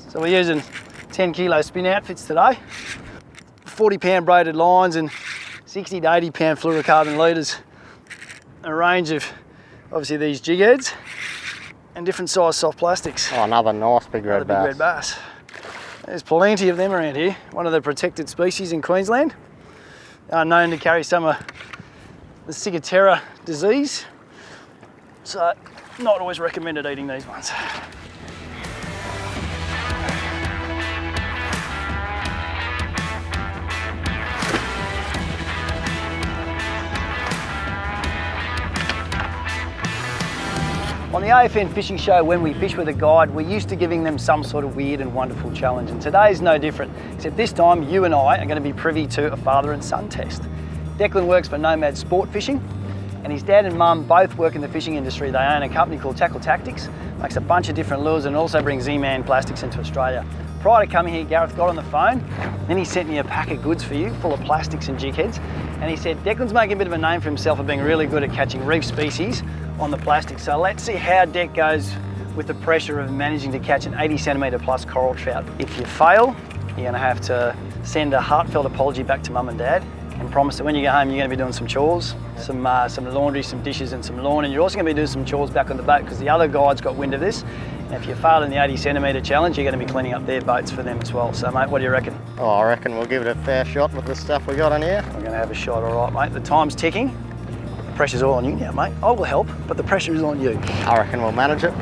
So we're using 10 kilo spin outfits today, 40 pound braided lines and 60 to 80 pound fluorocarbon leaders. A range of, obviously, these jig heads and different size soft plastics. Oh, another nice big red bass. Big red bass. There's plenty of them around here. One of the protected species in Queensland. Known to carry some of the ciguatera disease. So, not always recommended eating these ones. On the AFN Fishing Show, when we fish with a guide, we're used to giving them some sort of weird and wonderful challenge, and today's no different, except this time you and I are going to be privy to a father and son test. Declan works for Nomad Sport Fishing, and his dad and mum both work in the fishing industry. They own a company called Tackle Tactics, makes a bunch of different lures and also brings Z-Man plastics into Australia. Prior to coming here, Gareth got on the phone, then he sent me a pack of goods for you, full of plastics and jig heads, and he said, Declan's making a bit of a name for himself of being really good at catching reef species on the plastic. So let's see how Dec goes with the pressure of managing to catch an 80 centimetre plus coral trout. If you fail, you're gonna have to send a heartfelt apology back to mum and dad and promise that when you go home, you're gonna be doing some chores, some laundry, some dishes and some lawn, and you're also gonna be doing some chores back on the boat because the other guides got wind of this. And if you fail in the 80 centimetre challenge, you're gonna be cleaning up their boats for them as well. So mate, what do you reckon? Oh, I reckon we'll give it a fair shot with the stuff we got in here. We're gonna have a shot, all right, mate. The time's ticking. The pressure's all on you now, mate. I will help, but the pressure is on you. I reckon we'll manage it.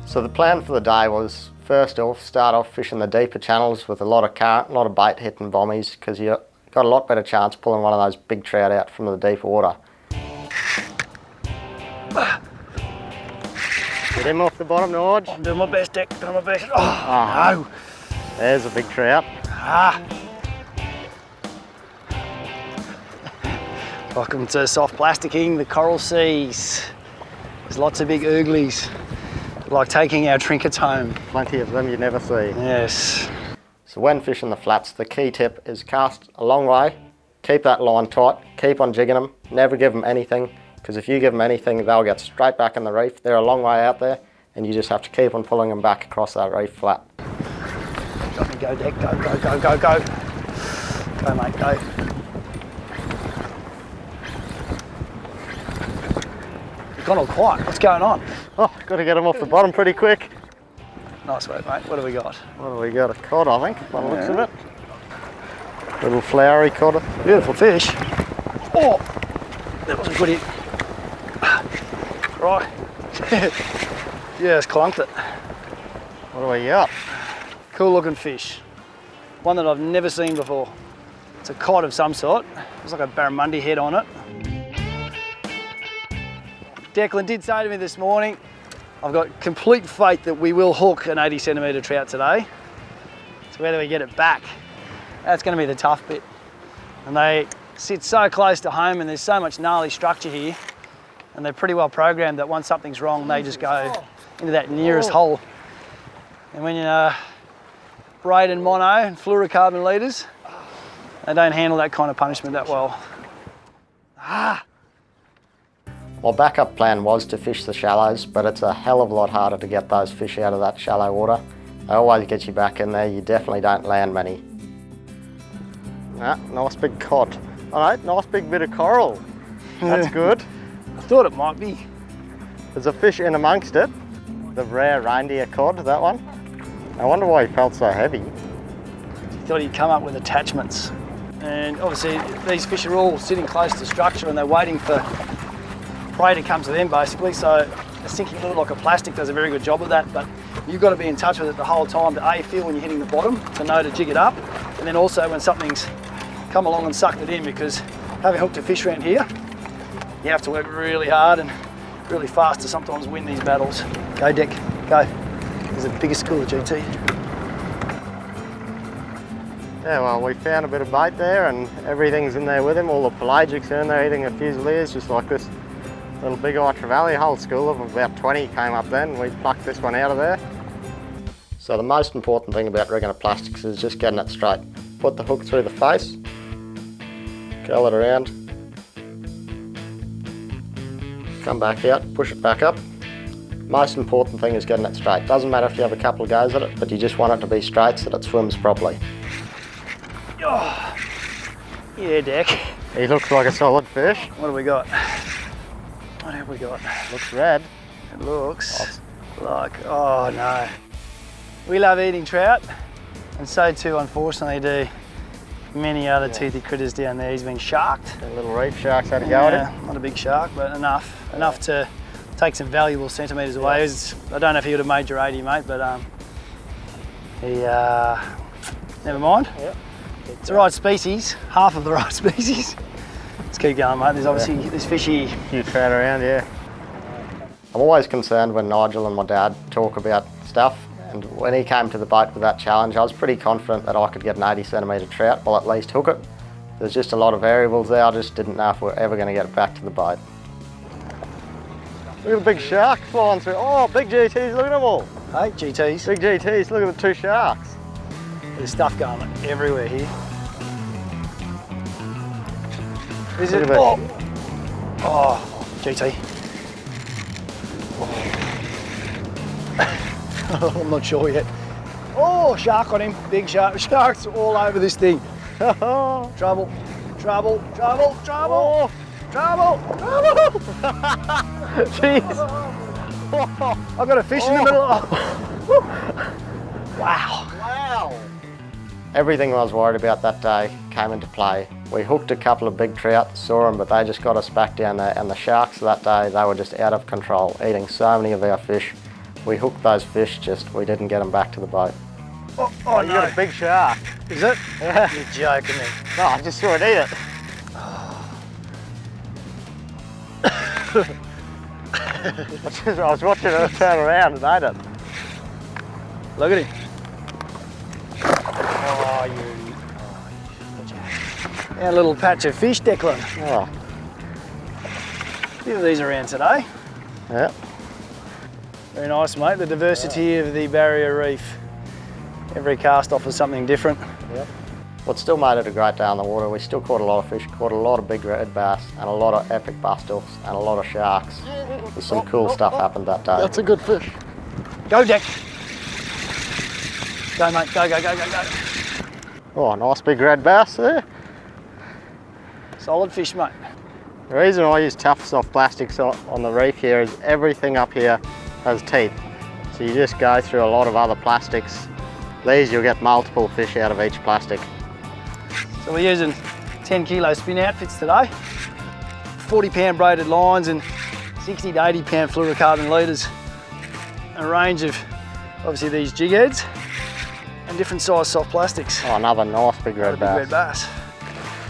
So the plan for the day was, first off, start off fishing the deeper channels with a lot of current, a lot of bait hitting bommies, because you got a lot better chance pulling one of those big trout out from the deeper water. Get him off the bottom, Nige. I'm doing my best, Dec, doing my best. Oh, no. There's a big trout. Welcome to soft plasticking the coral seas. There's lots of big ooglies, like taking our trinkets home. Plenty of them you never see. Yes. So when fishing the flats, the key tip is cast a long way, keep that line tight, keep on jigging them, never give them anything, because if you give them anything, they'll get straight back in the reef. They're a long way out there, and you just have to keep on pulling them back across that reef flat. Go, Dec, go, go, go, go, go. Go, mate, go. You've gone all quiet. What's going on? Oh, got to get them off the bottom pretty quick. Nice work, mate. What have we got? What have we got? A cod, I think, by the looks of it. Little flowery cod. Beautiful fish. Oh, that was a good hit. Right. Just clunked it. What do we got? Cool looking fish. One that I've never seen before. It's a cod of some sort. There's like a barramundi head on it. Declan did say to me this morning, I've got complete faith that we will hook an 80 centimetre trout today. So whether we get it back, that's going to be the tough bit. And they sit so close to home and there's so much gnarly structure here, and they're pretty well programmed that once something's wrong, they just go into that nearest hole. And when you're braid and mono and fluorocarbon leaders, they don't handle that kind of punishment that well. My backup plan was to fish the shallows, but it's a hell of a lot harder to get those fish out of that shallow water. They always get you back in there, you definitely don't land many. Nice big cod. All right, nice big bit of coral. That's good. I thought it might be. There's a fish in amongst it. The rare reindeer cod, that one. I wonder why he felt so heavy. He thought he'd come up with attachments. And obviously these fish are all sitting close to structure and they're waiting for prey to come to them basically, so a sinking lure like a plastic does a very good job of that, but you've got to be in touch with it the whole time to A, feel when you're hitting the bottom, to know to jig it up, and then also when something's come along and sucked it in, because having hooked a fish around here, you have to work really hard and really fast to sometimes win these battles. Go, Dec, go. There's the biggest school of GT. Yeah, well, we found a bit of bait there and everything's in there with him. All the pelagics are in there eating a fusiliers, just like this little big eye trevally. A whole school of about 20 came up then. We plucked this one out of there. So the most important thing about rigging a plastics is just getting it straight. Put the hook through the face, curl it around, come back out, push it back up, Most important thing is getting it straight. Doesn't matter if you have a couple of goes at it, but you just want it to be straight so that it swims properly. Oh, yeah, Deck. He looks like a solid fish. What have we got? What have we got? Looks red. It looks like, oh no. We love eating trout, and so too, unfortunately, do many other toothy critters down there. He's been sharked. The little reef sharks had a go at him. Not a big shark, but enough to take some valuable centimetres away. I don't know if he would have made your 80, mate, but he, never mind. Yep. It's the right species, half of the right species. Let's keep going, mate. There's obviously this fishy. Huge trout around, yeah. I'm always concerned when Nigel and my dad talk about stuff, and when he came to the boat with that challenge, I was pretty confident that I could get an 80 centimetre trout, or at least hook it. There's just a lot of variables there. I just didn't know if we were ever going to get it back to the boat. Look at the big shark flying through. Oh, big GTs, look at them all. Hey, GTs. Big GTs, look at the 2 sharks. There's stuff going everywhere here. Is Look it? at Oh, oh, GT. I'm not sure yet. Oh, shark on him, big shark. Sharks all over this thing. Trouble, trouble, trouble, trouble, Oh. trouble, trouble. Jeez. I've got a fish in the middle. Wow. Wow. Everything I was worried about that day came into play. We hooked a couple of big trout, saw them, but they just got us back down there, and the sharks that day, they were just out of control, eating so many of our fish. We hooked those fish, we didn't get them back to the boat. Oh You no. got a big shark. Is it? Yeah. You're joking me. No, I just saw it eat it. I was watching it turn around and ate it. Look at him. Oh, you. Our little patch of fish, Declan. Oh, A few of these around today. yeah. Very nice, mate. The diversity of the barrier reef. Every cast offers something different. Yep. What still made it a great day on the water, we still caught a lot of fish, caught a lot of big red bass and a lot of epic bust-offs and a lot of sharks. There's some cool stuff happened that day. That's a good fish. Go, Deck. Go, mate. Go, go, go, go, go. Oh, nice big red bass there. Solid fish, mate. The reason I use tough soft plastics on the reef here is everything up here has teeth. So you just go through a lot of other plastics. These you'll get multiple fish out of each plastic. So we're using 10 kilo spin outfits today. 40 pound braided lines and 60 to 80 pound fluorocarbon leaders. A range of obviously these jig heads and different size soft plastics. Oh, another nice big red bass. Big red bass.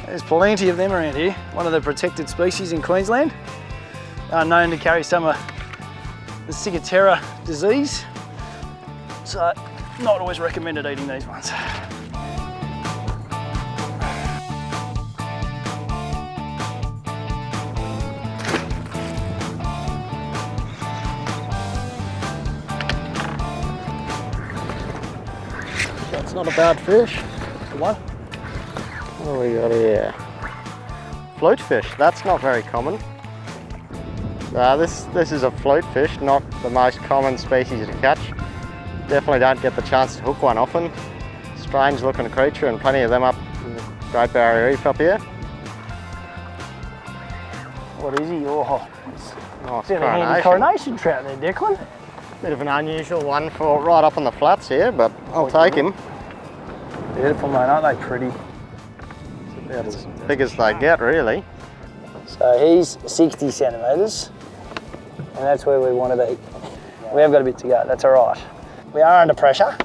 There's plenty of them around here. One of the protected species in Queensland. Known to carry some of the ciguatera disease. So not always recommended eating these ones. That's not a bad fish. Good one. What do we got here? Float fish, that's not very common. This is a float fish, not the most common species to catch. Definitely don't get the chance to hook one often. Strange looking creature, and plenty of them up in the Great Barrier Reef up here. What is he? Oh, Nice it's a handy coronation trout there, Declan. Bit of an unusual one for right up on the flats here, but I'll take him. Beautiful, mate, aren't they pretty? About as big as they get, really. So he's 60 centimetres, and that's where we want to be. We have got a bit to go, that's all right. We are under pressure.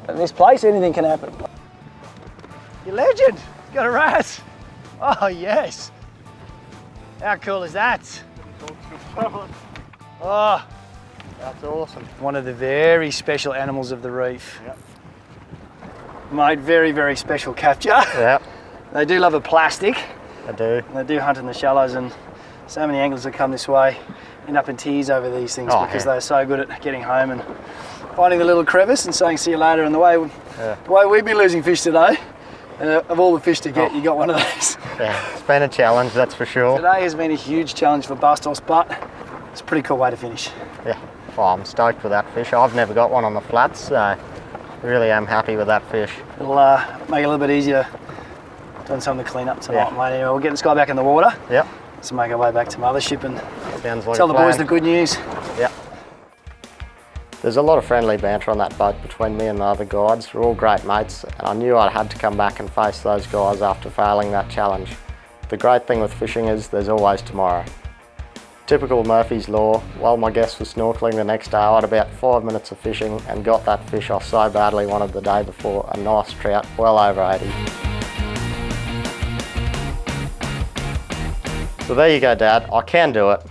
In this place, anything can happen. You legend, he's got a rat. Oh, yes. How cool is that? Oh, That's awesome. one of the very special animals of the reef. Yep. Mate, very, very special capture. Yep, They do love a plastic. I do. They do hunt in the shallows, and so many anglers that come this way end up in tears over these things because they're so good at getting home and finding the little crevice and saying see you later. And the way we've been losing fish today, of all the fish to get, you got one of those. Yeah, it's been a challenge, that's for sure. Today has been a huge challenge for bust-offs, but it's a pretty cool way to finish. Yeah, well, I'm stoked with that fish. I've never got one on the flats, so really am happy with that fish. It'll make it a little bit easier doing some of the cleanup tonight, Yeah. mate. Anyway, we'll get this guy back in the water. Yep. Let's make our way back to Mothership and Sounds like tell a the boys plan. the good news. Yep. There's a lot of friendly banter on that boat between me and the other guides. We're all great mates, and I knew I had to come back and face those guys after failing that challenge. The great thing with fishing is there's always tomorrow. Typical Murphy's Law, while my guest was snorkeling the next day, I had about 5 minutes of fishing and got that fish I so badly wanted the day before, a nice trout, well over 80. So there you go, Dad, I can do it.